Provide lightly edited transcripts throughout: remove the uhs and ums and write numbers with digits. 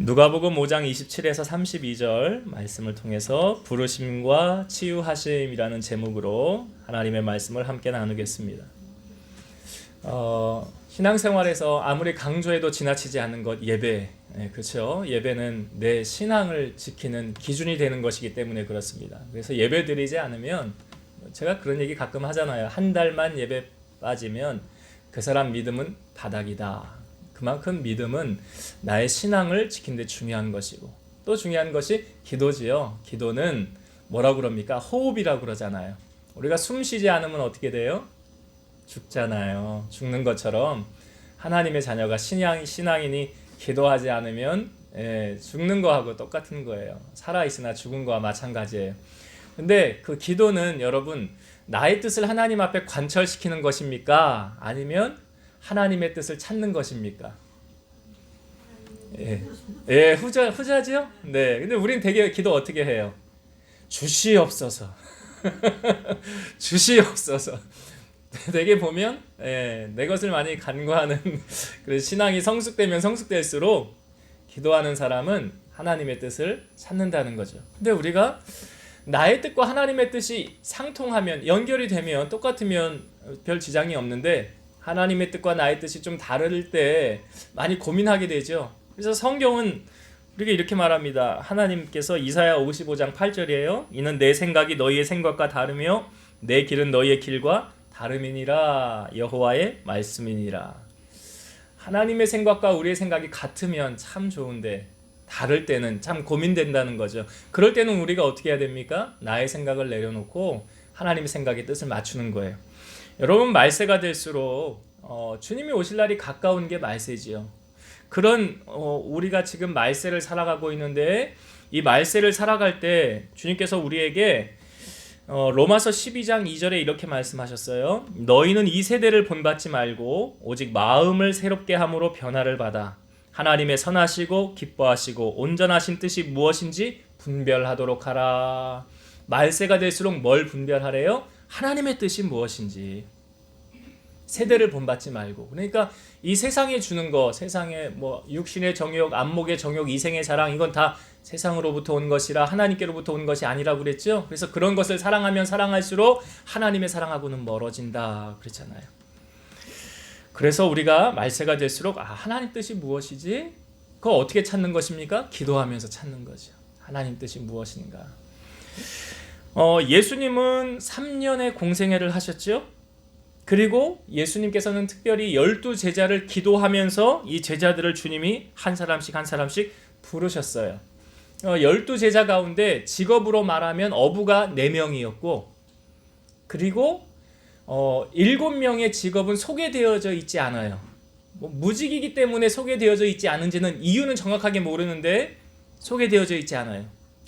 누가복음 5장 27에서 32절 말씀을 통해서 부르심과 치유하심이라는 제목으로 하나님의 말씀을 함께 나누겠습니다. 신앙생활에서 아무리 강조해도 지나치지 않는 것 예배, 그렇죠? 예배는 내 신앙을 지키는 기준이 되는 것이기 때문에 그렇습니다. 그래서 예배 드리지 않으면 제가 그런 얘기 가끔 하잖아요. 한 달만 예배 빠지면 그 사람 믿음은 바닥이다. 그만큼 믿음은 나의 신앙을 지키는 데 중요한 것이고, 또 중요한 것이 기도지요. 기도는 뭐라고 그럽니까? 호흡이라고 그러잖아요. 우리가 숨 쉬지 않으면 어떻게 돼요? 죽잖아요. 죽는 것처럼 하나님의 자녀가 신앙인이 기도하지 않으면 죽는 거하고 똑같은 거예요. 살아있으나 죽은 거와 마찬가지예요. 근데 그 기도는 여러분, 나의 뜻을 하나님 앞에 관철시키는 것입니까? 아니면 하나님의 뜻을 찾는 것입니까? 후자지요? 네. 근데 우린 되게 기도 어떻게 해요? 주시옵소서. 주시옵소서. 되게 보면 내 것을 많이 간구하는 그래서 신앙이 성숙되면 성숙될수록 기도하는 사람은 하나님의 뜻을 찾는다는 거죠. 근데 우리가 나의 뜻과 하나님의 뜻이 상통하면, 연결이 되면, 똑같으면 별 지장이 없는데 하나님의 뜻과 나의 뜻이 좀 다를 때 많이 고민하게 되죠. 그래서 성경은 우리가 이렇게 말합니다. 하나님께서 이사야 55장 8절이에요. 이는 내 생각이 너희의 생각과 다르며 내 길은 너희의 길과 다름이니라. 여호와의 말씀이니라. 하나님의 생각과 우리의 생각이 같으면 참 좋은데 다를 때는 참 고민된다는 거죠. 그럴 때는 우리가 어떻게 해야 됩니까? 나의 생각을 내려놓고 하나님의 생각에 뜻을 맞추는 거예요. 여러분, 말세가 될수록 주님이 오실 날이 가까운 게 말세지요. 그런 우리가 지금 말세를 살아가고 있는데, 이 말세를 살아갈 때 주님께서 우리에게 로마서 12장 2절에 이렇게 말씀하셨어요. 너희는 이 세대를 본받지 말고 오직 마음을 새롭게 함으로 변화를 받아 하나님의 선하시고 기뻐하시고 온전하신 뜻이 무엇인지 분별하도록 하라. 말세가 될수록 뭘 분별하래요? 하나님의 뜻이 무엇인지. 세대를 본받지 말고. 그러니까 이 세상에 주는 거, 세상에 뭐 육신의 정욕, 안목의 정욕, 이생의 자랑, 이건 다 세상으로부터 온 것이라 하나님께로부터 온 것이 아니라고 그랬죠. 그래서 그런 것을 사랑하면 사랑할수록 하나님의 사랑하고는 멀어진다 그랬잖아요. 그래서 우리가 말세가 될수록 하나님 뜻이 무엇이지? 그거 어떻게 찾는 것입니까? 기도하면서 찾는 거죠. 하나님 뜻이 무엇인가? 예수님은 3년의 공생애를 하셨죠. 그리고 예수님께서는 특별히 12제자를 기도하면서 이 제자들을 주님이 한 사람씩 한 사람씩 부르셨어요. 12제자 가운데 직업으로 말하면 어부가 4명이었고, 그리고 7명의 직업은 소개되어져 있지 않아요. 무직이기 때문에 소개되어져 있지 않은지는 이유는 정확하게 모르는데 소개되어져 있지 않아요.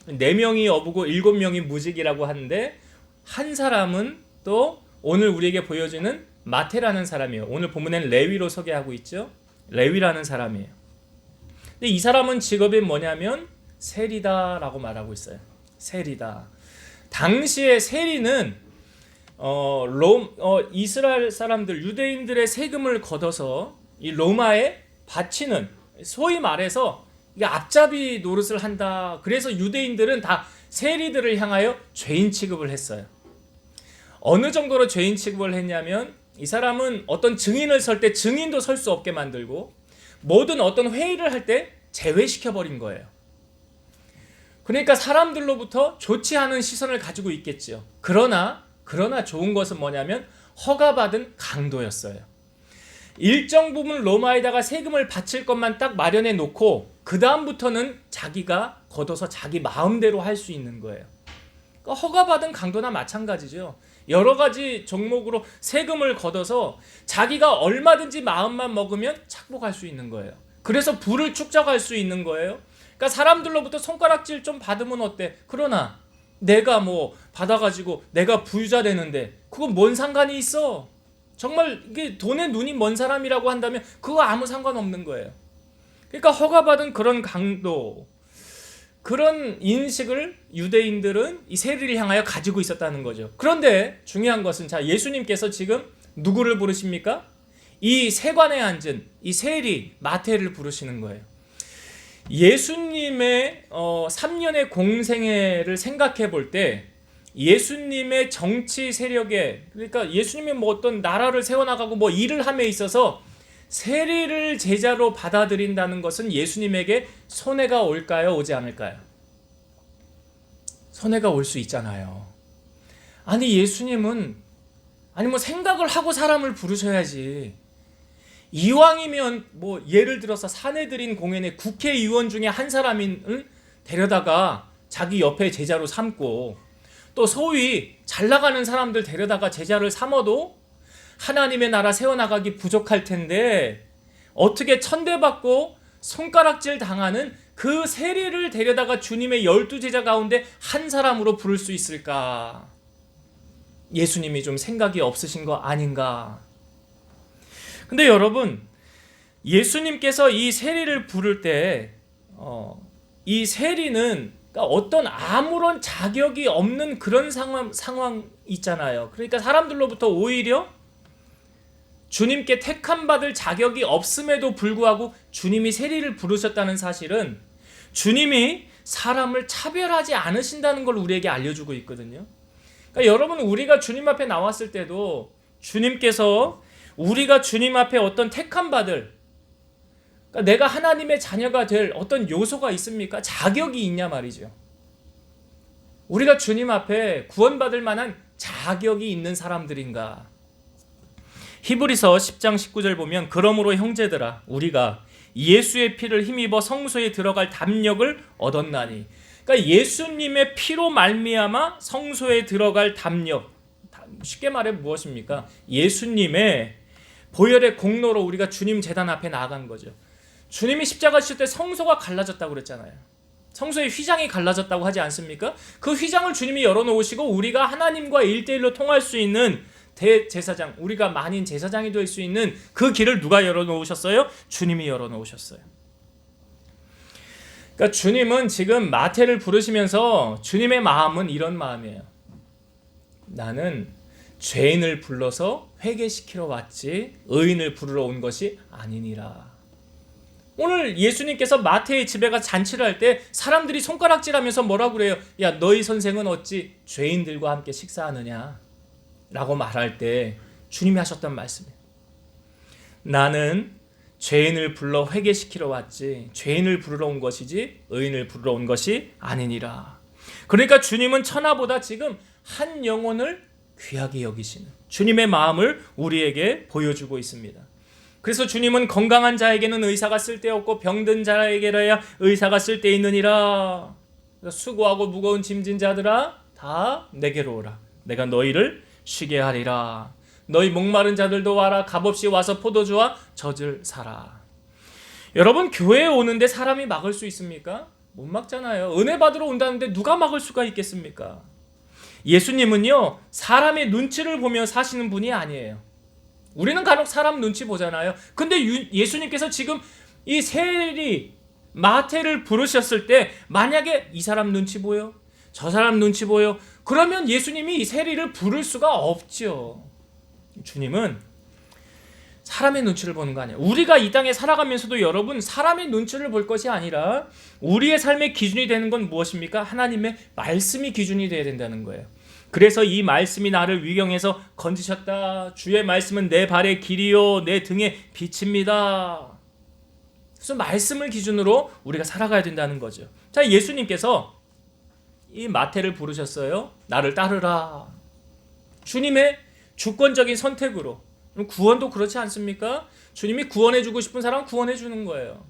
4명이 어부고 7명이 무직이라고 하는데, 한 사람은 또 오늘 우리에게 보여주는 마태라는 사람이에요. 오늘 본문에는 레위로 소개하고 있죠. 레위라는 사람이에요. 근데 이 사람은 직업이 뭐냐면 세리다라고 말하고 있어요. 세리다. 당시에 세리는 이스라엘 사람들, 유대인들의 세금을 걷어서 이 로마에 바치는, 소위 말해서 이게 앞잡이 노릇을 한다. 그래서 유대인들은 다 세리들을 향하여 죄인 취급을 했어요. 어느 정도로 죄인 취급을 했냐면, 이 사람은 어떤 증인을 설 때 증인도 설 수 없게 만들고, 모든 어떤 회의를 할 때 제외시켜버린 거예요. 그러니까 사람들로부터 좋지 않은 시선을 가지고 있겠죠. 그러나 좋은 것은 뭐냐면 허가받은 강도였어요. 일정 부분 로마에다가 세금을 바칠 것만 딱 마련해 놓고 그 다음부터는 자기가 걷어서 자기 마음대로 할 수 있는 거예요. 그러니까 허가받은 강도나 마찬가지죠. 여러 가지 종목으로 세금을 걷어서 자기가 얼마든지 마음만 먹으면 착복할 수 있는 거예요. 그래서 부를 축적할 수 있는 거예요. 그러니까 사람들로부터 손가락질 좀 받으면 어때? 그러나 내가 뭐 받아가지고 내가 부유자 되는데 그건 뭔 상관이 있어? 정말 이게 돈에 눈이 먼 사람이라고 한다면 그거 아무 상관없는 거예요. 그러니까 허가받은 그런 강도, 그런 인식을 유대인들은 이 세리를 향하여 가지고 있었다는 거죠. 그런데 중요한 것은, 자, 예수님께서 지금 누구를 부르십니까? 이 세관에 앉은 이 세리 마태를 부르시는 거예요. 예수님의 3년의 공생애를 생각해 볼 때 예수님의 정치 세력에, 그러니까 예수님이 뭐 어떤 나라를 세워나가고 뭐 일을 함에 있어서 세리를 제자로 받아들인다는 것은 예수님에게 손해가 올까요? 오지 않을까요? 손해가 올 수 있잖아요. 아니 예수님은 뭐 생각을 하고 사람을 부르셔야지. 이왕이면 뭐 예를 들어서 사내들인 공연의 국회의원 중에 한 사람을 데려다가 자기 옆에 제자로 삼고, 또 소위 잘 나가는 사람들 데려다가 제자를 삼어도 하나님의 나라 세워나가기 부족할 텐데 어떻게 천대받고 손가락질 당하는 그 세리를 데려다가 주님의 12제자 가운데 한 사람으로 부를 수 있을까? 예수님이 좀 생각이 없으신 거 아닌가? 근데 여러분, 예수님께서 이 세리를 부를 때 이 세리는 어떤 아무런 자격이 없는 그런 상황 있잖아요. 그러니까 사람들로부터 오히려 주님께 택함 받을 자격이 없음에도 불구하고 주님이 세리를 부르셨다는 사실은 주님이 사람을 차별하지 않으신다는 걸 우리에게 알려주고 있거든요. 그러니까 여러분, 우리가 주님 앞에 나왔을 때도 주님께서 우리가 주님 앞에 어떤 택함 받을, 그러니까 내가 하나님의 자녀가 될 어떤 요소가 있습니까? 자격이 있냐 말이죠. 우리가 주님 앞에 구원받을 만한 자격이 있는 사람들인가? 히브리서 10장 19절 보면, 그러므로 형제들아 우리가 예수의 피를 힘입어 성소에 들어갈 담력을 얻었나니. 그러니까 예수님의 피로 말미암아 성소에 들어갈 담력, 쉽게 말해 무엇입니까? 예수님의 보혈의 공로로 우리가 주님 제단 앞에 나아간 거죠. 주님이 십자가 지실 때 성소가 갈라졌다고 그랬잖아요. 성소의 휘장이 갈라졌다고 하지 않습니까? 그 휘장을 주님이 열어놓으시고 우리가 하나님과 1대1로 통할 수 있는 대제사장, 우리가 만인 제사장이 될 수 있는 그 길을 누가 열어놓으셨어요? 주님이 열어놓으셨어요. 그러니까 주님은 지금 마태를 부르시면서 주님의 마음은 이런 마음이에요. 나는 죄인을 불러서 회개시키러 왔지 의인을 부르러 온 것이 아니니라. 오늘 예수님께서 마태의 집에 가서 잔치를 할 때 사람들이 손가락질하면서 뭐라고 그래요? 야, 너희 선생은 어찌 죄인들과 함께 식사하느냐? 라고 말할 때 주님이 하셨던 말씀이에요. 나는 죄인을 불러 회개시키러 왔지 죄인을 부르러 온 것이지 의인을 부르러 온 것이 아니니라. 그러니까 주님은 천하보다 지금 한 영혼을 귀하게 여기시는 주님의 마음을 우리에게 보여주고 있습니다. 그래서 주님은 건강한 자에게는 의사가 쓸데없고 병든 자에게라야 의사가 쓸데있느니라. 수고하고 무거운 짐진 자들아 다 내게로 오라. 내가 너희를 쉬게 하리라. 너희 목마른 자들도 와라. 값없이 와서 포도주와 젖을 사라. 여러분, 교회에 오는데 사람이 막을 수 있습니까? 못 막잖아요. 은혜 받으러 온다는데 누가 막을 수가 있겠습니까? 예수님은요, 사람의 눈치를 보며 사시는 분이 아니에요. 우리는 간혹 사람 눈치 보잖아요. 근데 예수님께서 지금 이 세리 마태를 부르셨을 때 만약에 이 사람 눈치 보여? 저 사람 눈치 보여? 그러면 예수님이 이 세리를 부를 수가 없죠. 주님은 사람의 눈치를 보는 거 아니에요. 우리가 이 땅에 살아가면서도 여러분, 사람의 눈치를 볼 것이 아니라 우리의 삶의 기준이 되는 건 무엇입니까? 하나님의 말씀이 기준이 되어야 된다는 거예요. 그래서 이 말씀이 나를 위경에서 건지셨다. 주의 말씀은 내 발의 길이요 내 등의 빛입니다. 그래서 말씀을 기준으로 우리가 살아가야 된다는 거죠. 자, 예수님께서 이 마태를 부르셨어요. 나를 따르라. 주님의 주권적인 선택으로. 구원도 그렇지 않습니까? 주님이 구원해주고 싶은 사람은 구원해주는 거예요.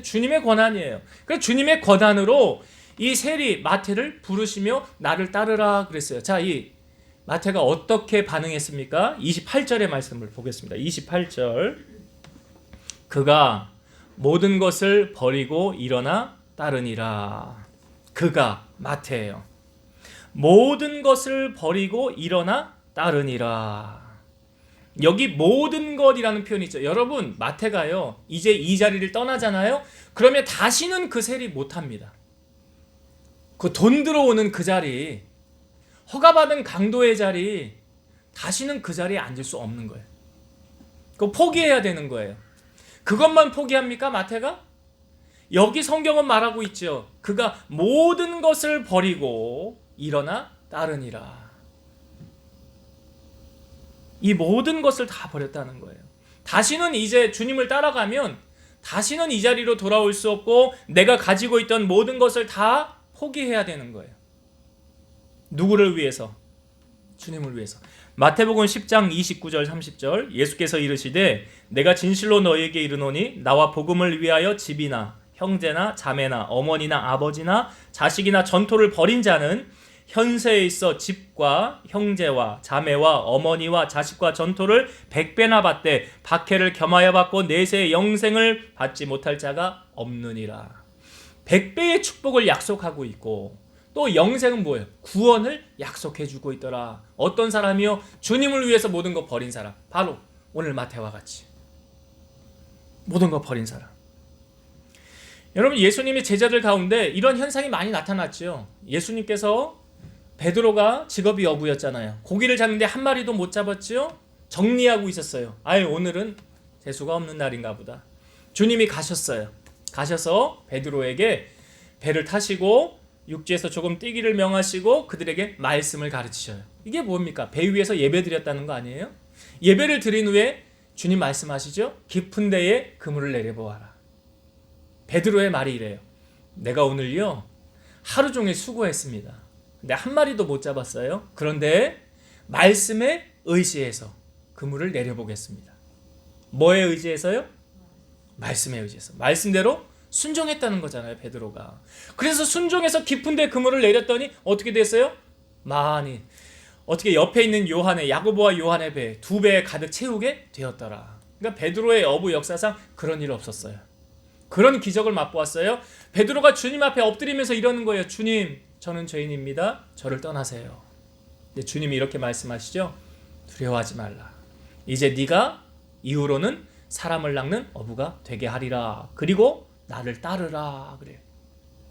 주님의 권한이에요. 그래서 주님의 권한으로 이 세리 마태를 부르시며 나를 따르라 그랬어요. 자, 이 마태가 어떻게 반응했습니까? 28절의 말씀을 보겠습니다. 28절. 그가 모든 것을 버리고 일어나 따르니라. 그가 마태예요. 모든 것을 버리고 일어나 따르니라. 여기 모든 것이라는 표현이 있죠. 여러분, 마태가요 이제 이 자리를 떠나잖아요. 그러면 다시는 그 세리 못합니다. 그 돈 들어오는 그 자리, 허가받은 강도의 자리, 다시는 그 자리에 앉을 수 없는 거예요. 그거 포기해야 되는 거예요. 그것만 포기합니까, 마태가? 여기 성경은 말하고 있죠. 그가 모든 것을 버리고 일어나 따르니라. 이 모든 것을 다 버렸다는 거예요. 다시는 이제 주님을 따라가면 다시는 이 자리로 돌아올 수 없고 내가 가지고 있던 모든 것을 다 포기해야 되는 거예요. 누구를 위해서? 주님을 위해서. 마태복음 10장 29절 30절 예수께서 이르시되 내가 진실로 너희에게 이르노니 나와 복음을 위하여 집이나 형제나 자매나 어머니나 아버지나 자식이나 전토를 벌인 자는 현세에 있어 집과 형제와 자매와 어머니와 자식과 전토를 100배나 받되 박해를 겸하여 받고 내세의 영생을 받지 못할 자가 없느니라. 100배의 축복을 약속하고 있고 또 영생은 뭐예요? 구원을 약속해주고 있더라. 어떤 사람이요? 주님을 위해서 모든 거 버린 사람. 바로 오늘 마태와 같이 모든 거 버린 사람. 여러분, 예수님의 제자들 가운데 이런 현상이 많이 나타났죠. 예수님께서 베드로가 직업이 어부였잖아요. 고기를 잡는데 한 마리도 못 잡았죠. 정리하고 있었어요. 아유, 오늘은 재수가 없는 날인가 보다. 주님이 가셨어요. 가셔서 베드로에게 배를 타시고 육지에서 조금 뛰기를 명하시고 그들에게 말씀을 가르치셔요. 이게 뭡니까? 배 위에서 예배 드렸다는 거 아니에요? 예배를 드린 후에 주님 말씀하시죠. 깊은 데에 그물을 내려보아라. 베드로의 말이 이래요. 내가 오늘요 하루 종일 수고했습니다. 근데 한 마리도 못 잡았어요. 그런데 말씀에 의지해서 그물을 내려보겠습니다. 뭐에 의지해서요? 말씀에 의지해서. 말씀대로 순종했다는 거잖아요, 베드로가. 그래서 순종해서 깊은 데 그물을 내렸더니 어떻게 됐어요? 많이. 어떻게 옆에 있는 요한의, 야고보와 요한의 배 2배에 가득 채우게 되었더라. 그러니까 베드로의 어부 역사상 그런 일 없었어요. 그런 기적을 맛보았어요. 베드로가 주님 앞에 엎드리면서 이러는 거예요. 주님, 저는 죄인입니다. 저를 떠나세요. 근데 주님이 이렇게 말씀하시죠. 두려워하지 말라. 이제 네가 이후로는 사람을 낚는 어부가 되게 하리라. 그리고 나를 따르라. 그래요.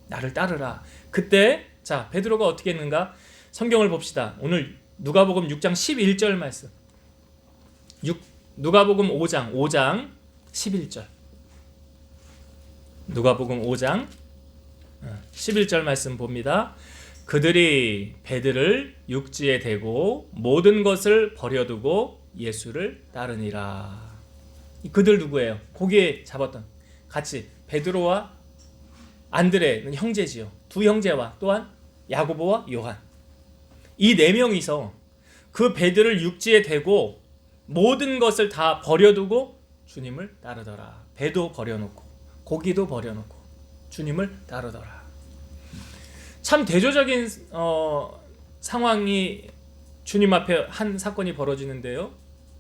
나를 따르라. 그때 자, 베드로가 어떻게 했는가? 성경을 봅시다. 오늘 누가복음 6장 11절 말씀. 누가복음 5장 11절. 누가복음 5장 11절 말씀 봅니다. 그들이 배들을 육지에 대고 모든 것을 버려두고 예수를 따르니라. 그들 누구예요? 고기에 잡았던 같이 베드로와 안드레는 형제지요. 두 형제와 또한 야고보와 요한. 이 네 명이서 그 배들을 육지에 대고 모든 것을 다 버려두고 주님을 따르더라. 배도 버려놓고 고기도 버려놓고 주님을 따르더라. 참 대조적인 상황이 주님 앞에 한 사건이 벌어지는데요.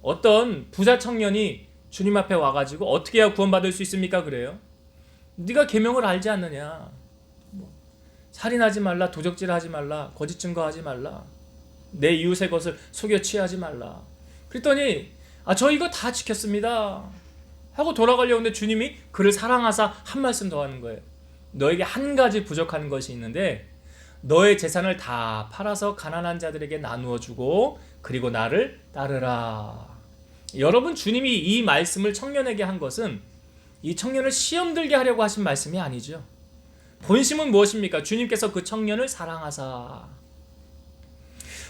어떤 부자 청년이 주님 앞에 와가지고 어떻게 해야 구원받을 수 있습니까? 그래요. 네가 계명을 알지 않느냐. 살인하지 말라, 도적질하지 말라, 거짓 증거하지 말라, 내 이웃의 것을 속여 취하지 말라. 그랬더니 저 이거 다 지켰습니다 하고 돌아가려고 하는데 주님이 그를 사랑하사 한 말씀 더 하는 거예요. 너에게 한 가지 부족한 것이 있는데 너의 재산을 다 팔아서 가난한 자들에게 나누어 주고 그리고 나를 따르라. 여러분, 주님이 이 말씀을 청년에게 한 것은 이 청년을 시험 들게 하려고 하신 말씀이 아니죠. 본심은 무엇입니까? 주님께서 그 청년을 사랑하사.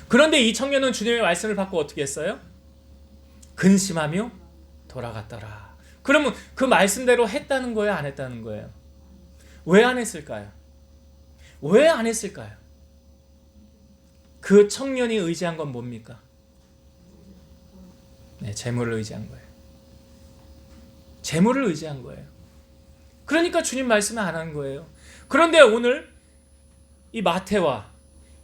그런데 이 청년은 주님의 말씀을 받고 어떻게 했어요? 근심하며 돌아갔더라. 그러면 그 말씀대로 했다는 거예요? 안 했다는 거예요? 왜 안 했을까요? 왜 안 했을까요? 그 청년이 의지한 건 뭡니까? 네, 재물을 의지한 거예요. 재물을 의지한 거예요. 그러니까 주님 말씀을 안 한 거예요. 그런데 오늘 이 마태와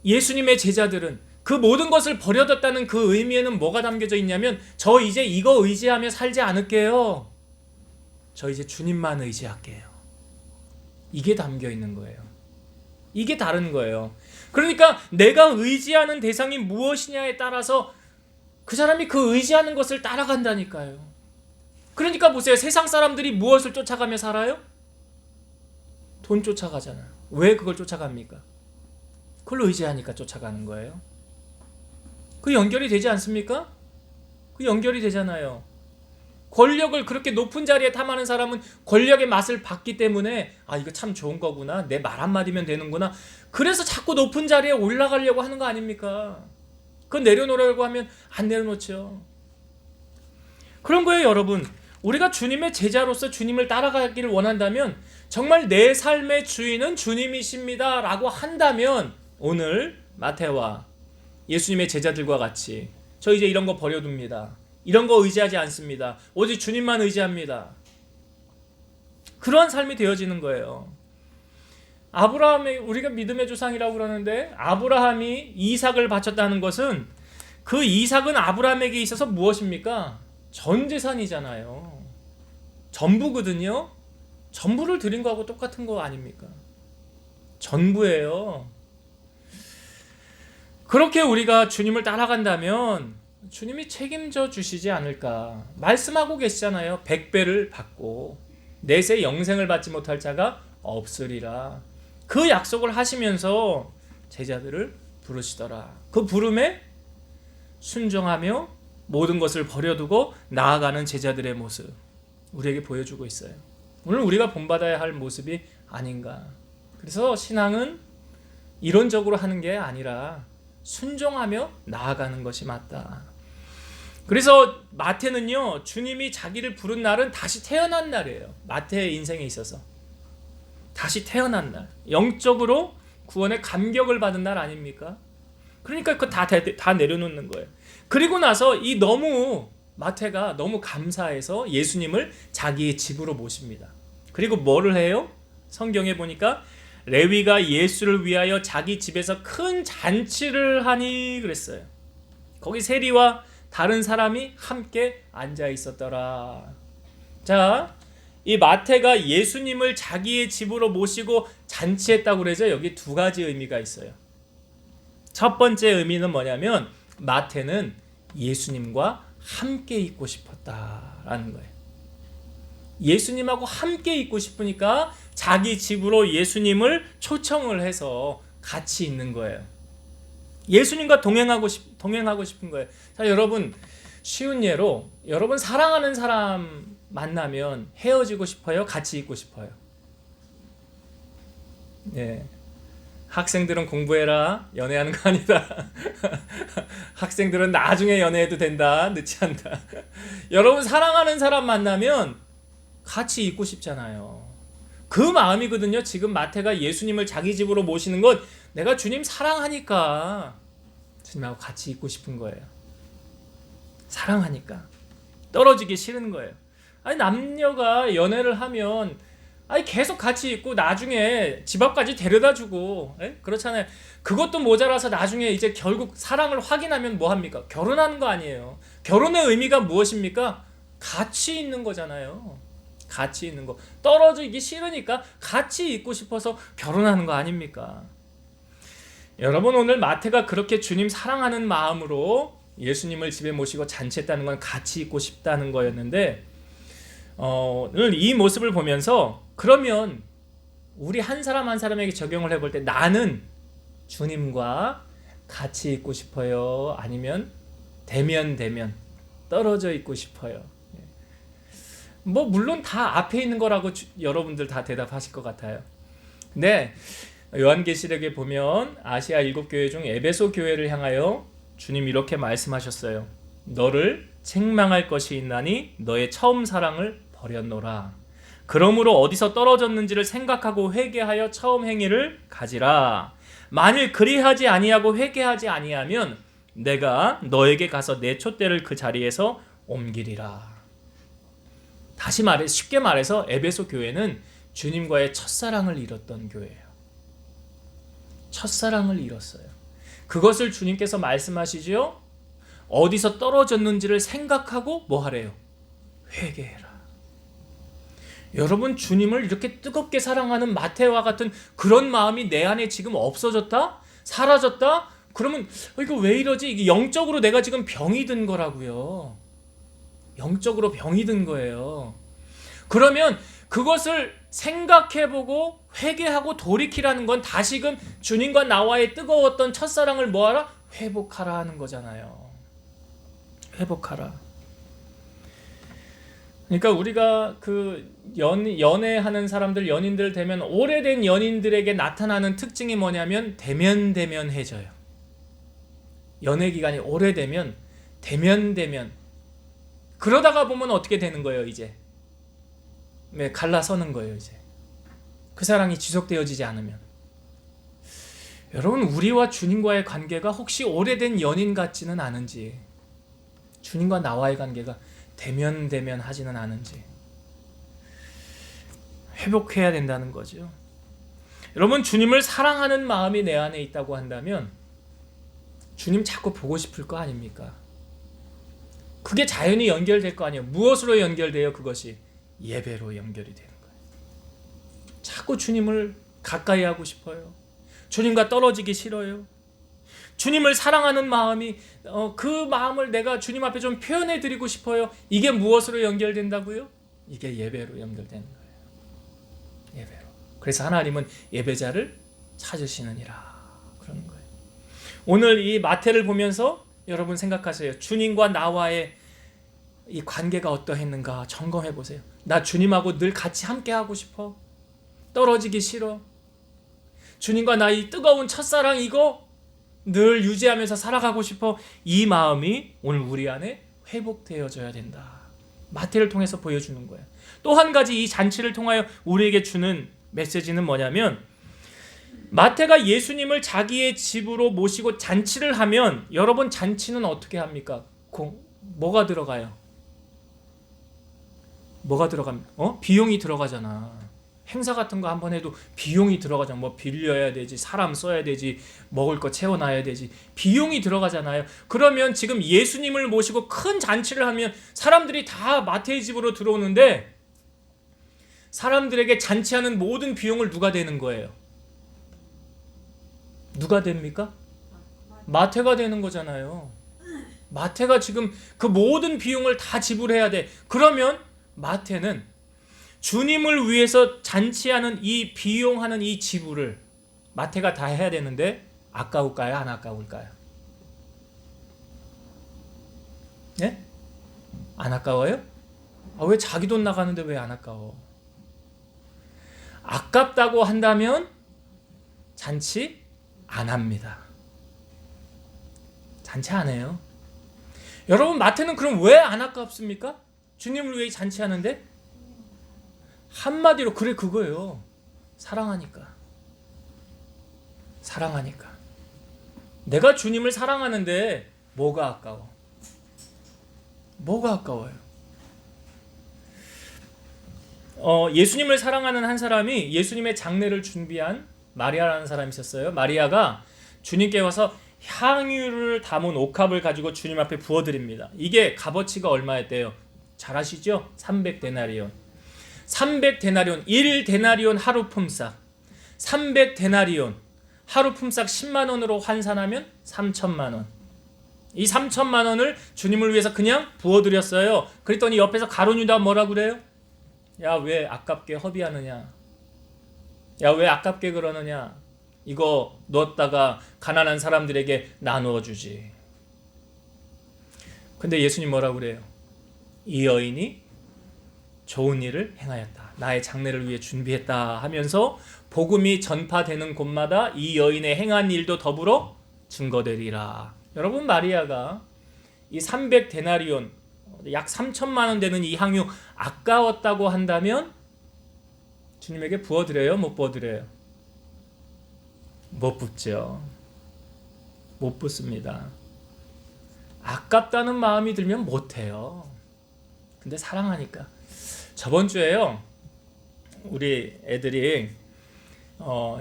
예수님의 제자들은 그 모든 것을 버려뒀다는 그 의미에는 뭐가 담겨져 있냐면 저 이제 이거 의지하며 살지 않을게요. 저 이제 주님만 의지할게요. 이게 담겨 있는 거예요. 이게 다른 거예요. 그러니까 내가 의지하는 대상이 무엇이냐에 따라서 그 사람이 그 의지하는 것을 따라간다니까요. 그러니까 보세요. 세상 사람들이 무엇을 쫓아가며 살아요? 돈 쫓아가잖아요. 왜 그걸 쫓아갑니까? 그걸 의지하니까 쫓아가는 거예요. 그 연결이 되지 않습니까? 그 연결이 되잖아요. 권력을 그렇게 높은 자리에 탐하는 사람은 권력의 맛을 봤기 때문에 이거 참 좋은 거구나. 내 말 한마디면 되는구나. 그래서 자꾸 높은 자리에 올라가려고 하는 거 아닙니까? 그거 내려놓으려고 하면 안 내려놓죠. 그런 거예요, 여러분. 우리가 주님의 제자로서 주님을 따라가기를 원한다면 정말 내 삶의 주인은 주님이십니다 라고 한다면 오늘 마태와 예수님의 제자들과 같이 저 이제 이런 거 버려둡니다. 이런 거 의지하지 않습니다. 오직 주님만 의지합니다. 그러한 삶이 되어지는 거예요. 아브라함의, 우리가 믿음의 조상이라고 그러는데 아브라함이 이삭을 바쳤다는 것은 그 이삭은 아브라함에게 있어서 무엇입니까? 전 재산이잖아요. 전부거든요. 전부를 드린 거하고 똑같은 거 아닙니까? 전부예요. 그렇게 우리가 주님을 따라간다면 주님이 책임져 주시지 않을까. 말씀하고 계시잖아요. 100배를 받고 내세 영생을 받지 못할 자가 없으리라. 그 약속을 하시면서 제자들을 부르시더라. 그 부름에 순종하며 모든 것을 버려두고 나아가는 제자들의 모습 우리에게 보여주고 있어요. 오늘 우리가 본받아야 할 모습이 아닌가. 그래서 신앙은 이론적으로 하는 게 아니라 순종하며 나아가는 것이 맞다. 그래서 마태는요, 주님이 자기를 부른 날은 다시 태어난 날이에요. 마태의 인생에 있어서 다시 태어난 날, 영적으로 구원의 감격을 받은 날 아닙니까? 그러니까 그거 다 내려놓는 거예요. 그리고 나서 마태가 너무 감사해서 예수님을 자기의 집으로 모십니다. 그리고 뭐를 해요? 성경에 보니까 레위가 예수를 위하여 자기 집에서 큰 잔치를 하니 그랬어요. 거기 세리와 다른 사람이 함께 앉아 있었더라. 자, 이 마태가 예수님을 자기의 집으로 모시고 잔치했다고 그러죠. 여기 두 가지 의미가 있어요. 첫 번째 의미는 뭐냐면 마태는 예수님과 함께 있고 싶었다라는 거예요. 예수님하고 함께 있고 싶으니까 자기 집으로 예수님을 초청을 해서 같이 있는 거예요. 예수님과 동행하고 싶은 거예요. 자, 여러분, 쉬운 예로 여러분 사랑하는 사람 만나면 헤어지고 싶어요? 같이 있고 싶어요? 네. 학생들은 공부해라. 연애하는 거 아니다. 학생들은 나중에 연애해도 된다. 늦지 않다. 여러분 사랑하는 사람 만나면 같이 있고 싶잖아요. 그 마음이거든요. 지금 마태가 예수님을 자기 집으로 모시는 건 내가 주님 사랑하니까 주님하고 같이 있고 싶은 거예요. 사랑하니까. 떨어지기 싫은 거예요. 남녀가 연애를 하면 계속 같이 있고 나중에 집 앞까지 데려다 주고 그렇잖아요. 그것도 모자라서 나중에 이제 결국 사랑을 확인하면 뭐 합니까? 결혼하는 거 아니에요. 결혼의 의미가 무엇입니까? 같이 있는 거잖아요. 같이 있는 거. 떨어지기 싫으니까 같이 있고 싶어서 결혼하는 거 아닙니까? 여러분, 오늘 마태가 그렇게 주님 사랑하는 마음으로 예수님을 집에 모시고 잔치했다는 건 같이 있고 싶다는 거였는데 오늘 이 모습을 보면서 그러면 우리 한 사람 한 사람에게 적용을 해볼 때 나는 주님과 같이 있고 싶어요? 아니면 대면 떨어져 있고 싶어요? 물론 다 앞에 있는 거라고 여러분들 다 대답하실 것 같아요. 근데 요한계시록에 보면 아시아 7교회 중 에베소 교회를 향하여 주님 이렇게 말씀하셨어요. 너를 책망할 것이 있나니 너의 처음 사랑을 버렸노라. 그러므로 어디서 떨어졌는지를 생각하고 회개하여 처음 행위를 가지라. 만일 그리하지 아니하고 회개하지 아니하면 내가 너에게 가서 내 촛대를 그 자리에서 옮기리라. 다시 말해 쉽게 말해서 에베소 교회는 주님과의 첫사랑을 잃었던 교회예요. 첫사랑을 잃었어요. 그것을 주님께서 말씀하시죠. 어디서 떨어졌는지를 생각하고 뭐 하래요? 회개해라. 여러분, 주님을 이렇게 뜨겁게 사랑하는 마태와 같은 그런 마음이 내 안에 지금 없어졌다? 사라졌다? 그러면 이거 왜 이러지? 이게 영적으로 내가 지금 병이 든 거라고요. 영적으로 병이 든 거예요. 그러면 그것을 생각해보고 회개하고 돌이키라는 건 다시금 주님과 나와의 뜨거웠던 첫사랑을 뭐하라? 회복하라 하는 거잖아요. 회복하라. 그러니까 우리가 그 연애하는 사람들, 연인들 되면 오래된 연인들에게 나타나는 특징이 뭐냐면 대면대면해져요. 연애 기간이 오래되면 대면대면. 그러다가 보면 어떻게 되는 거예요, 이제? 왜 갈라서는 거예요, 이제. 그 사랑이 지속되어지지 않으면. 여러분, 우리와 주님과의 관계가 혹시 오래된 연인 같지는 않은지, 주님과 나와의 관계가 대면대면 하지는 않은지 회복해야 된다는 거죠. 여러분, 주님을 사랑하는 마음이 내 안에 있다고 한다면 주님 자꾸 보고 싶을 거 아닙니까? 그게 자연히 연결될 거 아니에요. 무엇으로 연결돼요? 그것이 예배로 연결이 되는 거예요. 자꾸 주님을 가까이 하고 싶어요. 주님과 떨어지기 싫어요. 주님을 사랑하는 마음이 그 마음을 내가 주님 앞에 좀 표현해 드리고 싶어요. 이게 무엇으로 연결된다고요? 이게 예배로 연결되는 거예요. 예배로. 그래서 하나님은 예배자를 찾으시느니라 그러는 거예요. 오늘 이 마태를 보면서 여러분 생각하세요. 주님과 나와의 이 관계가 어떠했는가 점검해 보세요. 나 주님하고 늘 같이 함께 하고 싶어. 떨어지기 싫어. 주님과 나 이 뜨거운 첫사랑 이거 늘 유지하면서 살아가고 싶어. 이 마음이 오늘 우리 안에 회복되어져야 된다. 마태를 통해서 보여주는 거예요. 또 한 가지 이 잔치를 통하여 우리에게 주는 메시지는 뭐냐면, 마태가 예수님을 자기의 집으로 모시고 잔치를 하면, 여러분 잔치는 어떻게 합니까? 뭐가 들어가요? 뭐가 들어갑니까? 비용이 들어가잖아. 행사 같은 거 한번 해도 비용이 들어가잖아. 뭐 빌려야 되지, 사람 써야 되지, 먹을 거 채워놔야 되지, 비용이 들어가잖아요. 그러면 지금 예수님을 모시고 큰 잔치를 하면 사람들이 다 마태의 집으로 들어오는데, 사람들에게 잔치하는 모든 비용을 누가 대는 거예요? 누가 됩니까? 마태가 되는 거잖아요. 마태가 지금 그 모든 비용을 다 지불해야 돼. 그러면 마태는 주님을 위해서 잔치하는 이 비용하는 이 지불을 마태가 다 해야 되는데 아까울까요? 안 아까울까요? 예? 안 아까워요? 왜 자기 돈 나가는데 왜 안 아까워? 아깝다고 한다면 잔치 안 합니다. 잔치 안 해요. 여러분, 마태는 그럼 왜 안 아깝습니까? 주님을 위해 잔치하는데? 한마디로 그래 그거예요. 사랑하니까. 사랑하니까. 내가 주님을 사랑하는데 뭐가 아까워? 뭐가 아까워요? 예수님을 사랑하는 한 사람이 예수님의 장례를 준비한 마리아라는 사람이 있었어요. 마리아가 주님께 와서 향유를 담은 옥합을 가지고 주님 앞에 부어드립니다. 이게 값어치가 얼마였대요? 잘 아시죠? 300데나리온. 300데나리온, 1데나리온 하루 품삯. 300데나리온, 하루 품삯 10만 원으로 환산하면 3천만 원. 이 3천만 원을 주님을 위해서 그냥 부어드렸어요. 그랬더니 옆에서 가룟 유다 뭐라 그래요? 야, 왜 아깝게 허비하느냐? 야, 왜 아깝게 그러느냐? 이거 넣었다가 가난한 사람들에게 나누어 주지. 근데 예수님 뭐라 그래요? 이 여인이 좋은 일을 행하였다. 나의 장례를 위해 준비했다 하면서 복음이 전파되는 곳마다 이 여인의 행한 일도 더불어 증거되리라. 여러분, 마리아가 이 300데나리온, 약 3천만 원 되는 이 향유 아까웠다고 한다면 주님에게 부어드려요? 못 부어드려요? 못 붓죠. 못 붓습니다. 아깝다는 마음이 들면 못해요. 근데 사랑하니까. 저번 주에요, 우리 애들이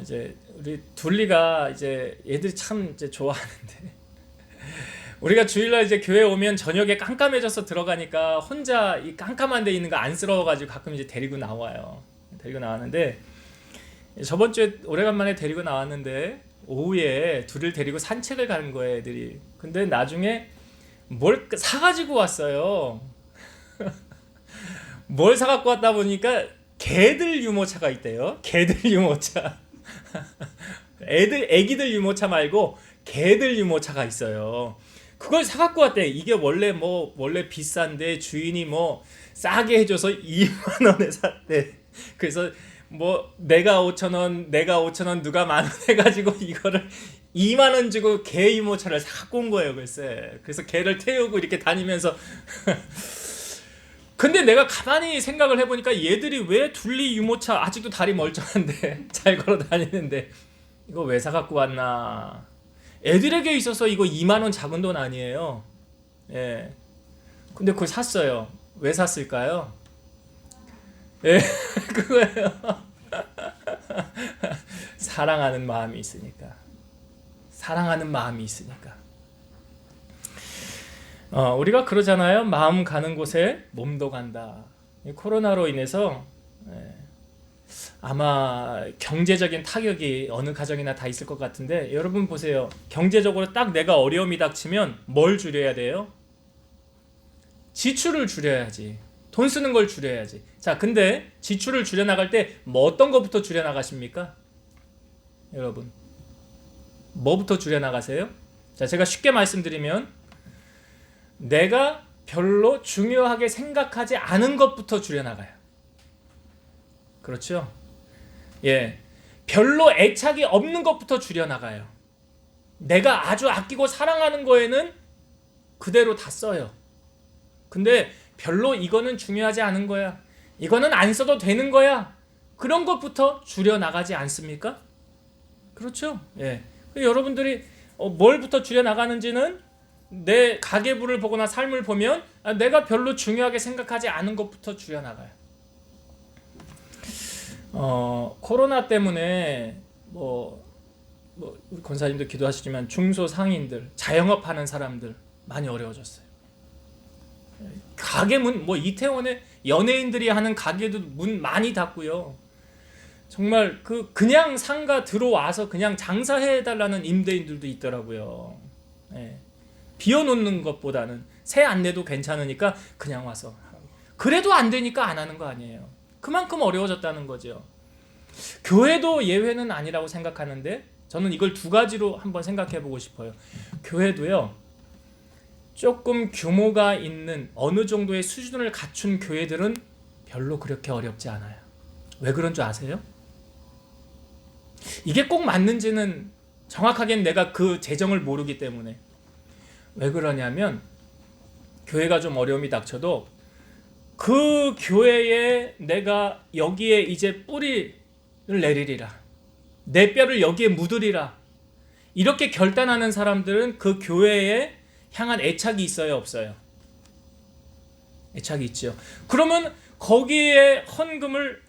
이제 우리 둘리가 이제 애들이 참 이제 좋아하는데 우리가 주일날 이제 교회 오면 저녁에 깜깜해져서 들어가니까 혼자 이 깜깜한 데 있는 거 안쓰러워가지고 가끔 이제 데리고 나와요. 데리고 나왔는데 저번 주에 오래간만에 데리고 나왔는데 오후에 둘을 데리고 산책을 가는 거예요, 애들이. 근데 나중에 뭘 사가지고 왔어요. 뭘 사갖고 왔다 보니까 개들 유모차가 있대요. 개들 유모차. 애기들 유모차 말고 개들 유모차가 있어요. 그걸 사갖고 왔대. 이게 원래 비싼데 주인이 싸게 해줘서 2만 원에 샀대. 그래서 내가 5천 원 누가 만 원 해가지고 이거를 2만 원 주고 개 유모차를 사갖고 온 거예요. 그래서 개를 태우고 이렇게 다니면서 근데 내가 가만히 생각을 해보니까 얘들이 왜 둘리 유모차 아직도 다리 멀쩡한데 잘 걸어 다니는데 이거 왜 사갖고 왔나. 애들에게 있어서 이거 2만 원 작은 돈 아니에요. 예. 근데 그걸 샀어요. 왜 샀을까요? 예, 그거예요. 사랑하는 마음이 있으니까. 우리가 그러잖아요. 마음 가는 곳에 몸도 간다. 코로나로 인해서 아마 경제적인 타격이 어느 가정이나 다 있을 것 같은데 여러분 보세요. 경제적으로 딱 내가 어려움이 닥치면 뭘 줄여야 돼요? 지출을 줄여야지. 돈 쓰는 걸 줄여야지. 자, 근데 지출을 줄여나갈 때 어떤 것부터 줄여나가십니까? 여러분 뭐부터 줄여나가세요? 자, 제가 쉽게 말씀드리면 내가 별로 중요하게 생각하지 않은 것부터 줄여나가요. 그렇죠? 예, 별로 애착이 없는 것부터 줄여나가요. 내가 아주 아끼고 사랑하는 거에는 그대로 다 써요. 근데 별로 이거는 중요하지 않은 거야, 이거는 안 써도 되는 거야, 그런 것부터 줄여나가지 않습니까? 그렇죠? 예. 여러분들이 뭘부터 줄여나가는지는 내 가계부를 보거나 삶을 보면 내가 별로 중요하게 생각하지 않은 것부터 줄여나가요. 코로나 때문에 우리 권사님도 기도하시지만 중소상인들, 자영업하는 사람들 많이 어려워졌어요. 가게 문, 이태원에 연예인들이 하는 가게도 문 많이 닫고요. 정말 그냥 상가 들어와서 그냥 장사해달라는 임대인들도 있더라고요. 예. 비워놓는 것보다는 새 안 내도 괜찮으니까 그냥 와서. 그래도 안 되니까 안 하는 거 아니에요. 그만큼 어려워졌다는 거죠. 교회도 예외는 아니라고 생각하는데 저는 이걸 두 가지로 한번 생각해 보고 싶어요. 교회도요, 조금 규모가 있는 어느 정도의 수준을 갖춘 교회들은 별로 그렇게 어렵지 않아요. 왜 그런 줄 아세요? 이게 꼭 맞는지는 정확하게는 내가 그 재정을 모르기 때문에. 왜 그러냐면 교회가 좀 어려움이 닥쳐도 그 교회에 내가 여기에 이제 뿌리를 내리리라, 내 뼈를 여기에 묻으리라, 이렇게 결단하는 사람들은 그 교회에 향한 애착이 있어요, 없어요? 애착이 있죠. 그러면 거기에 헌금을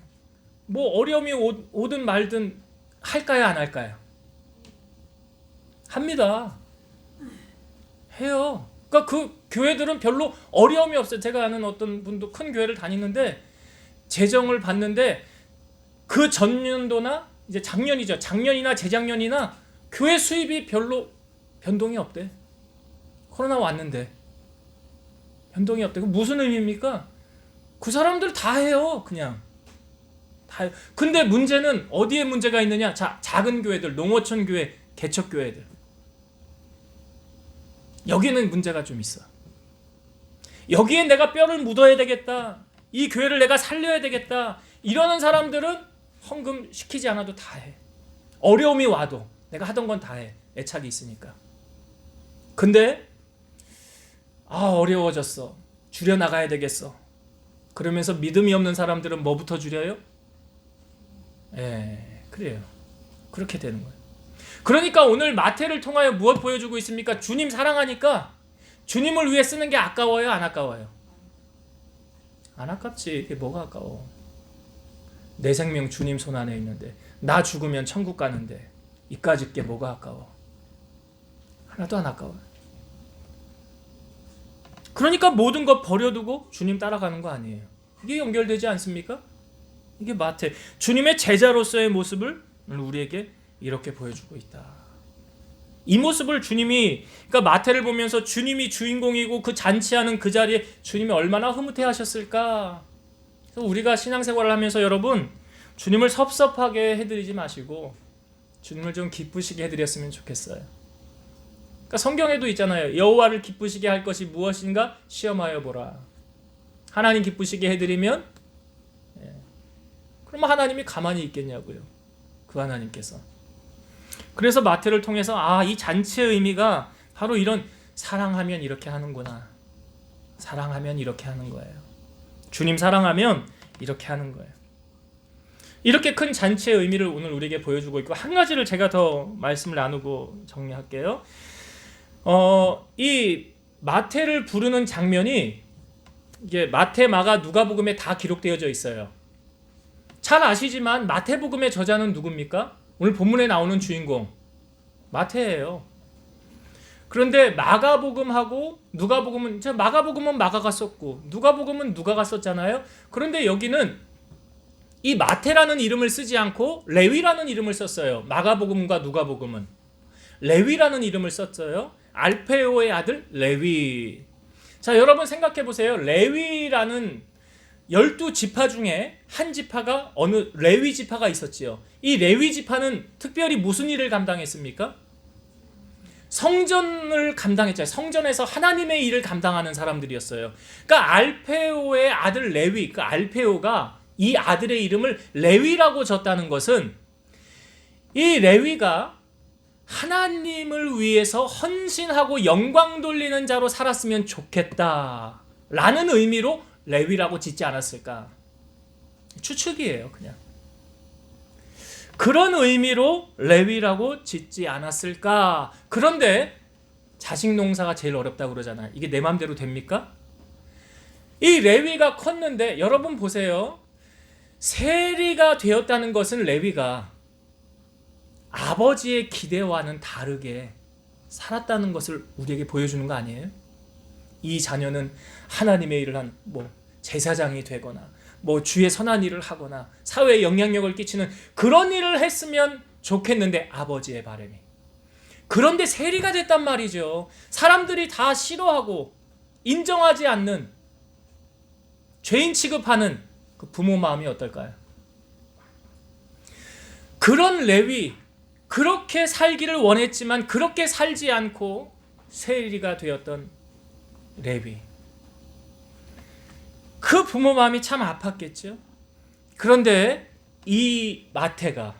어려움이 오든 말든 할까요, 안 할까요? 합니다. 해요. 그러니까 그 교회들은 별로 어려움이 없어요. 제가 아는 어떤 분도 큰 교회를 다니는데 재정을 받는데 그 전년도나 이제 작년이나 재작년이나 교회 수입이 별로 변동이 없대. 코로나 왔는데 변동이 없대. 그 무슨 의미입니까? 그 사람들 다 해요. 그냥 다 해요. 근데 문제는 어디에 문제가 있느냐? 작은 교회들, 농어촌 교회, 개척 교회들, 여기는 문제가 좀 있어. 여기에 내가 뼈를 묻어야 되겠다, 이 교회를 내가 살려야 되겠다, 이러는 사람들은 헌금 시키지 않아도 다 해. 어려움이 와도 내가 하던 건 다 해. 애착이 있으니까. 근데 어려워졌어, 줄여나가야 되겠어, 그러면서 믿음이 없는 사람들은 뭐부터 줄여요? 그래요. 그렇게 되는 거예요. 그러니까 오늘 마태를 통하여 무엇 보여주고 있습니까? 주님 사랑하니까 주님을 위해 쓰는 게 아까워요, 안 아까워요? 안 아깝지. 이게 뭐가 아까워? 내 생명 주님 손 안에 있는데, 나 죽으면 천국 가는데 이까짓 게 뭐가 아까워? 하나도 안 아까워요. 그러니까 모든 것 버려두고 주님 따라가는 거 아니에요. 이게 연결되지 않습니까? 이게 마태, 주님의 제자로서의 모습을 우리에게 이렇게 보여주고 있다. 이 모습을 주님이, 그러니까 마태를 보면서 주님이 주인공이고 그 잔치하는 그 자리에 주님이 얼마나 흐뭇해 하셨을까. 그래서 우리가 신앙생활을 하면서 여러분, 주님을 섭섭하게 해드리지 마시고 주님을 좀 기쁘시게 해드렸으면 좋겠어요. 그러니까 성경에도 있잖아요. 여호와를 기쁘시게 할 것이 무엇인가 시험하여 보라. 하나님 기쁘시게 해드리면 그럼 하나님이 가만히 있겠냐고요. 그 하나님께서. 그래서 마태를 통해서 이 잔치의 의미가 바로 이런 사랑하면 이렇게 하는구나. 사랑하면 이렇게 하는 거예요. 주님 사랑하면 이렇게 하는 거예요. 이렇게 큰 잔치의 의미를 오늘 우리에게 보여주고 있고, 한 가지를 제가 더 말씀을 나누고 정리할게요. 이 마태를 부르는 장면이 이게 마태, 마가, 누가복음에 다 기록되어져 있어요. 잘 아시지만 마태복음의 저자는 누굽니까? 오늘 본문에 나오는 주인공 마태예요. 그런데 마가복음하고 누가복음은, 마가복음은 마가가 썼고 누가복음은 누가가 썼잖아요. 그런데 여기는 이 마태라는 이름을 쓰지 않고 레위라는 이름을 썼어요. 마가복음과 누가복음은 레위라는 이름을 썼어요. 알페오의 아들 레위. 자, 여러분 생각해 보세요. 레위라는 12지파 중에 한 지파가 어느 레위 지파가 있었지요. 이 레위 지파는 특별히 무슨 일을 감당했습니까? 성전을 감당했잖아요. 성전에서 하나님의 일을 감당하는 사람들이었어요. 그러니까 알페오의 아들 레위, 그 알페오가 이 아들의 이름을 레위라고 졌다는 것은 이 레위가 하나님을 위해서 헌신하고 영광 돌리는 자로 살았으면 좋겠다라는 의미로 레위라고 짓지 않았을까? 추측이에요, 그냥. 그런 의미로 레위라고 짓지 않았을까? 그런데 자식 농사가 제일 어렵다고 그러잖아요. 이게 내 맘대로 됩니까? 이 레위가 컸는데 여러분 보세요. 세리가 되었다는 것은 레위가 아버지의 기대와는 다르게 살았다는 것을 우리에게 보여주는 거 아니에요? 이 자녀는 하나님의 일을 한 제사장이 되거나 주의 선한 일을 하거나 사회에 영향력을 끼치는 그런 일을 했으면 좋겠는데 아버지의 바람이. 그런데 세리가 됐단 말이죠. 사람들이 다 싫어하고 인정하지 않는 죄인 취급하는 그 부모 마음이 어떨까요? 그런 레위, 그렇게 살기를 원했지만 그렇게 살지 않고 세리가 되었던 레위. 그 부모 마음이 참 아팠겠죠. 그런데 이 마태가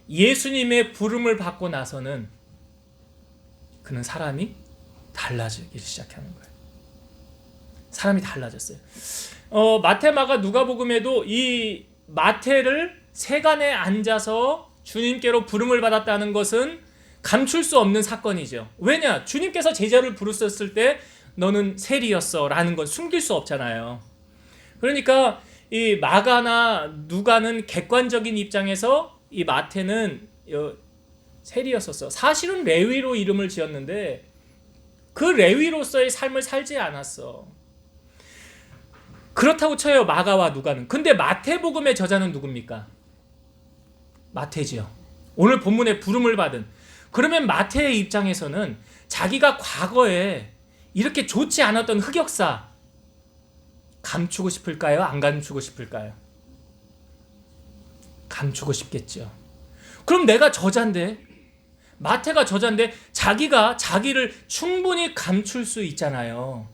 예수님의 부름을 받고 나서는 그는 사람이 달라지기 시작하는 거예요. 사람이 달라졌어요. 마태, 마가, 누가복음에도 이 마태를 세간에 앉아서 주님께로 부름을 받았다는 것은 감출 수 없는 사건이죠. 왜냐? 주님께서 제자를 부르셨을 때 너는 세리였어 라는 건 숨길 수 없잖아요. 그러니까 이 마가나 누가는 객관적인 입장에서 이 마태는 세리였었어. 사실은 레위로 이름을 지었는데 그 레위로서의 삶을 살지 않았어. 그렇다고 쳐요, 마가와 누가는. 근데 마태복음의 저자는 누굽니까? 마태지요. 오늘 본문에 부름을 받은. 그러면 마태의 입장에서는 자기가 과거에 이렇게 좋지 않았던 흑역사 감추고 싶을까요? 안 감추고 싶을까요? 감추고 싶겠죠. 그럼 내가 저자인데, 마태가 저자인데 자기가 자기를 충분히 감출 수 있잖아요.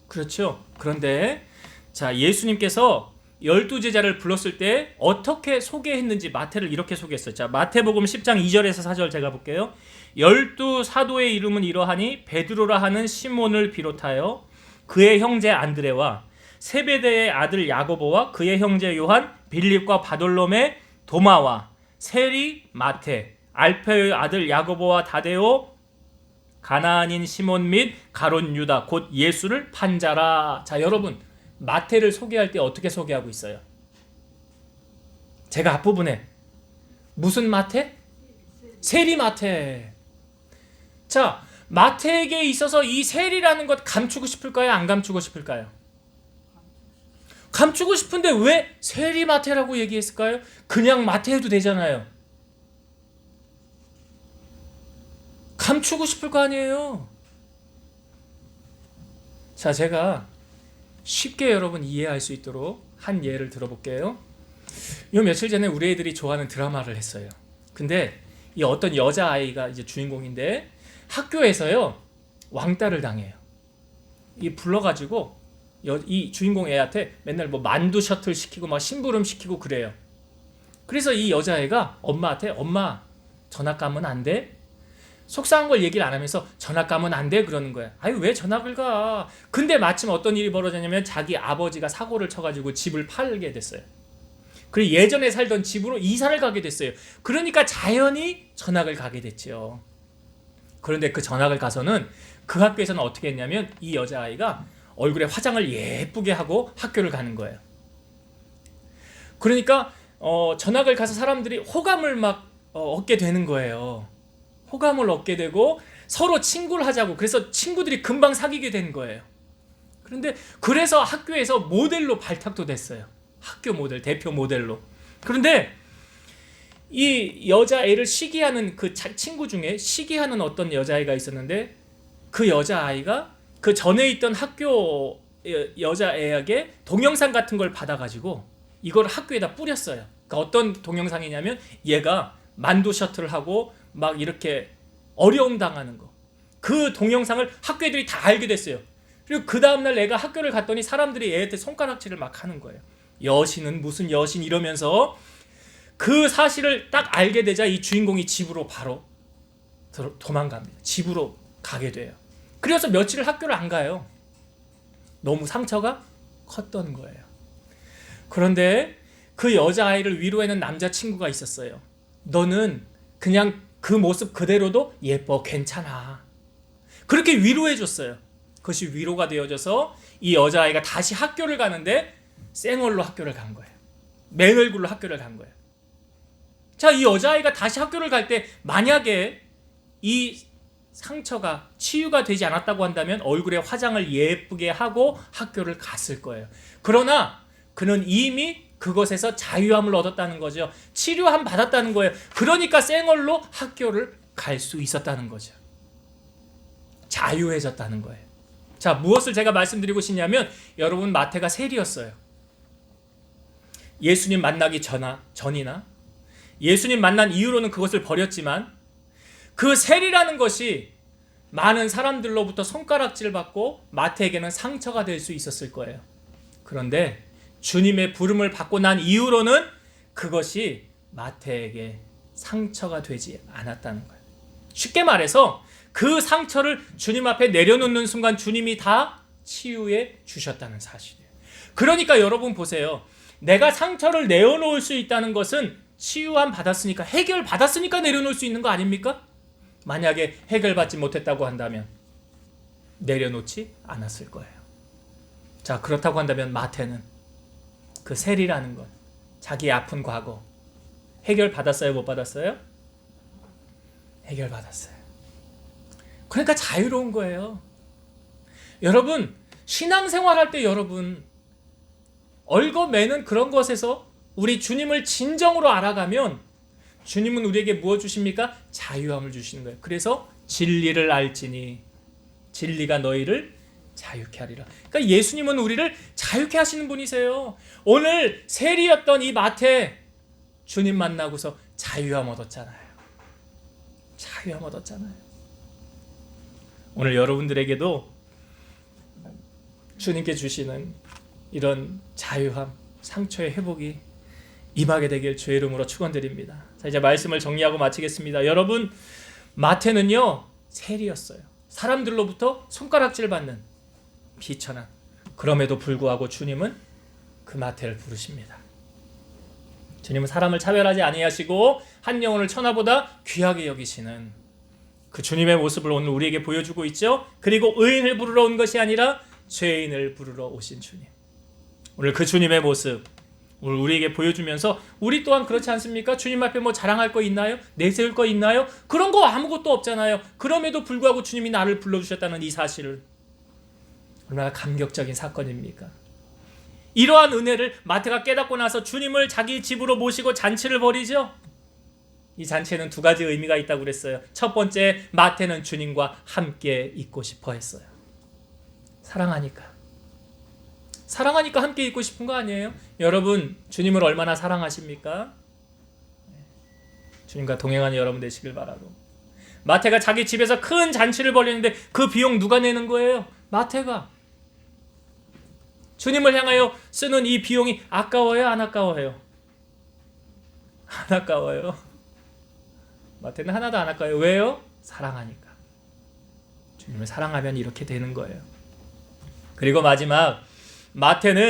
그렇죠? 그런데 자, 예수님께서 12제자를 불렀을 때 어떻게 소개했는지 마태를 이렇게 소개했어요. 자, 마태복음 10장 2절에서 4절 제가 볼게요. 12 사도의 이름은 이러하니 베드로라 하는 시몬을 비롯하여 그의 형제 안드레와 세베대의 아들 야고보와 그의 형제 요한, 빌립과 바돌로메, 도마와 세리 마태, 알페의 아들 야고보와 다데오, 가나안인 시몬 및 가롯 유다 곧 예수를 판 자라. 자, 여러분 마태를 소개할 때 어떻게 소개하고 있어요? 제가 앞부분에 무슨 마태? 세리 마태. 자, 마태에게 있어서 이 세리라는 것 감추고 싶을까요? 안 감추고 싶을까요? 감추고 싶은데 왜 세리 마태라고 얘기했을까요? 그냥 마태 해도 되잖아요. 감추고 싶을 거 아니에요. 자, 제가 쉽게 여러분 이해할 수 있도록 한 예를 들어볼게요. 요 며칠 전에 우리 애들이 좋아하는 드라마를 했어요. 근데 이 어떤 여자아이가 이제 주인공인데 학교에서요 왕따를 당해요. 이 불러가지고 이 주인공 애한테 맨날 뭐 만두 셔틀 시키고 막 심부름 시키고 그래요. 그래서 이 여자애가 엄마한테 엄마 전학 가면 안 돼? 속상한 걸 얘기를 안 하면서 전학 가면 안 돼? 그러는 거야. 아유 왜 전학을 가? 근데 마침 어떤 일이 벌어졌냐면 자기 아버지가 사고를 쳐가지고 집을 팔게 됐어요. 그리고 예전에 살던 집으로 이사를 가게 됐어요. 그러니까 자연히 전학을 가게 됐죠. 그런데 그 전학을 가서는 그 학교에서는 어떻게 했냐면 이 여자아이가 얼굴에 화장을 예쁘게 하고 학교를 가는 거예요. 그러니까 전학을 가서 사람들이 호감을 막 얻게 되는 거예요. 호감을 얻게 되고 서로 친구를 하자고, 그래서 친구들이 금방 사귀게 된 거예요. 그런데 그래서 학교에서 모델로 발탁도 됐어요. 학교 모델, 대표 모델로. 그런데 이 여자애를 시기하는 그 친구 중에 시기하는 어떤 여자아이가 있었는데 그 여자아이가 그 전에 있던 학교 여자애에게 동영상 같은 걸 받아가지고 이걸 학교에다 뿌렸어요. 그러니까 어떤 동영상이냐면 얘가 만두 셔틀을 하고 막 이렇게 어려움 당하는 거. 그 동영상을 학교 애들이 다 알게 됐어요. 그리고 그 다음날 애가 학교를 갔더니 사람들이 애한테 손가락질을 막 하는 거예요. 여신은 무슨 여신 이러면서 그 사실을 딱 알게 되자 이 주인공이 집으로 바로 도망갑니다. 집으로 가게 돼요. 그래서 며칠을 학교를 안 가요. 너무 상처가 컸던 거예요. 그런데 그 여자아이를 위로하는 남자친구가 있었어요. 너는 그냥 그 모습 그대로도 예뻐, 괜찮아. 그렇게 위로해줬어요. 그것이 위로가 되어져서 이 여자아이가 다시 학교를 가는데 쌩얼로 학교를 간 거예요. 맨 얼굴로 학교를 간 거예요. 자, 이 여자아이가 다시 학교를 갈 때 만약에 이 상처가 치유가 되지 않았다고 한다면 얼굴에 화장을 예쁘게 하고 학교를 갔을 거예요. 그러나 그는 이미 그것에서 자유함을 얻었다는 거죠. 치료함 받았다는 거예요. 그러니까 쌩얼로 학교를 갈 수 있었다는 거죠. 자유해졌다는 거예요. 자, 무엇을 제가 말씀드리고 싶냐면 여러분, 마태가 세리였어요. 예수님 만나기 전이나 예수님 만난 이후로는 그것을 버렸지만 그 세리라는 것이 많은 사람들로부터 손가락질 받고 마태에게는 상처가 될 수 있었을 거예요. 그런데 주님의 부름을 받고 난 이후로는 그것이 마태에게 상처가 되지 않았다는 거예요. 쉽게 말해서 그 상처를 주님 앞에 내려놓는 순간 주님이 다 치유해 주셨다는 사실이에요. 그러니까 여러분 보세요. 내가 상처를 내어놓을 수 있다는 것은 치유함 받았으니까, 해결 받았으니까 내려놓을 수 있는 거 아닙니까? 만약에 해결받지 못했다고 한다면 내려놓지 않았을 거예요. 자, 그렇다고 한다면 마태는 그 세리라는 것, 자기 아픈 과거 해결 받았어요? 못 받았어요? 해결 받았어요. 그러니까 자유로운 거예요. 여러분, 신앙생활 할 때 여러분 얽어매는 그런 것에서 우리 주님을 진정으로 알아가면 주님은 우리에게 무엇 주십니까? 자유함을 주시는 거예요. 그래서 진리를 알지니 진리가 너희를 자유케 하리라. 그러니까 예수님은 우리를 자유케 하시는 분이세요. 오늘 세리였던 이 마태, 주님 만나고서 자유함 얻었잖아요. 자유함 얻었잖아요. 오늘 여러분들에게도 주님께 주시는 이런 자유함, 상처의 회복이 임하게 되길 주의 이름으로 축원드립니다. 자, 이제 말씀을 정리하고 마치겠습니다. 여러분, 마태는요 세리였어요. 사람들로부터 손가락질 받는 비천한, 그럼에도 불구하고 주님은 그 마태를 부르십니다. 주님은 사람을 차별하지 아니하시고 한 영혼을 천하보다 귀하게 여기시는 그 주님의 모습을 오늘 우리에게 보여주고 있죠. 그리고 의인을 부르러 온 것이 아니라 죄인을 부르러 오신 주님, 오늘 그 주님의 모습 오늘 우리에게 보여주면서 우리 또한 그렇지 않습니까? 주님 앞에 뭐 자랑할 거 있나요? 내세울 거 있나요? 그런 거 아무것도 없잖아요. 그럼에도 불구하고 주님이 나를 불러주셨다는 이 사실을, 얼마나 감격적인 사건입니까? 이러한 은혜를 마태가 깨닫고 나서 주님을 자기 집으로 모시고 잔치를 벌이죠. 이 잔치에는 두 가지 의미가 있다고 그랬어요. 첫 번째, 마태는 주님과 함께 있고 싶어 했어요. 사랑하니까 함께 있고 싶은 거 아니에요? 여러분, 주님을 얼마나 사랑하십니까? 주님과 동행하는 여러분 되시길 바라고, 마태가 자기 집에서 큰 잔치를 벌이는데 그 비용 누가 내는 거예요? 마태가. 주님을 향하여 쓰는 이 비용이 아까워요? 안 아까워요? 안 아까워요. 마태는 하나도 안 아까워요. 왜요? 사랑하니까. 주님을 사랑하면 이렇게 되는 거예요. 그리고 마지막, 마태는